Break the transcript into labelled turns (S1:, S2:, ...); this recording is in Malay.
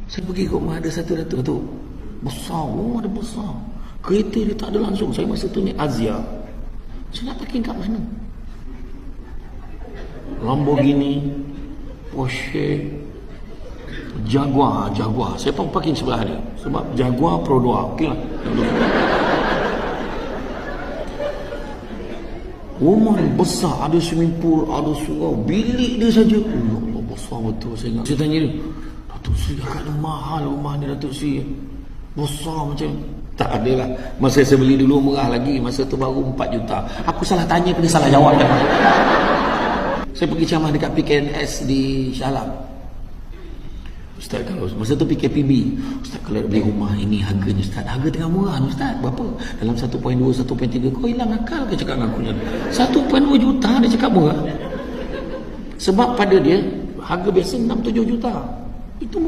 S1: Saya pergi ke rumah ada satu datuk tu. Besar, rumah dia besar. Kereta dia tak ada langsung. Saya masa tu ni Azia. Saya nak parking kat mana? Lamborghini, Porsche, Jaguar. Saya pun parking sebelah dia. Sebab Jaguar Pro 2. Okey lah. Rumah dia besar, ada swimming pool, ada surau. Bilik dia saja, oh Allah, besar betul. Saya ingat. Saya tanya dia, Datuk Seri agaknya mahal rumah ni Datuk Seri. Besar macam. Tak ada lah. Masa saya beli dulu murah lagi. Masa tu baru 4 juta. Aku salah tanya, dia salah jawab. Saya pergi ceramah dekat PKNS di Shah Alam. Ustaz, kalau masa tu PKPB, Ustaz, kalau beli rumah ini harganya Ustaz, harga tengah murah Ustaz, berapa? Dalam 1.2, 1.3. Kau hilang akal ke cakap dengan aku? 1.2 juta dia cakap murah. Sebab pada dia harga biasa 6-7 juta. Itu murah.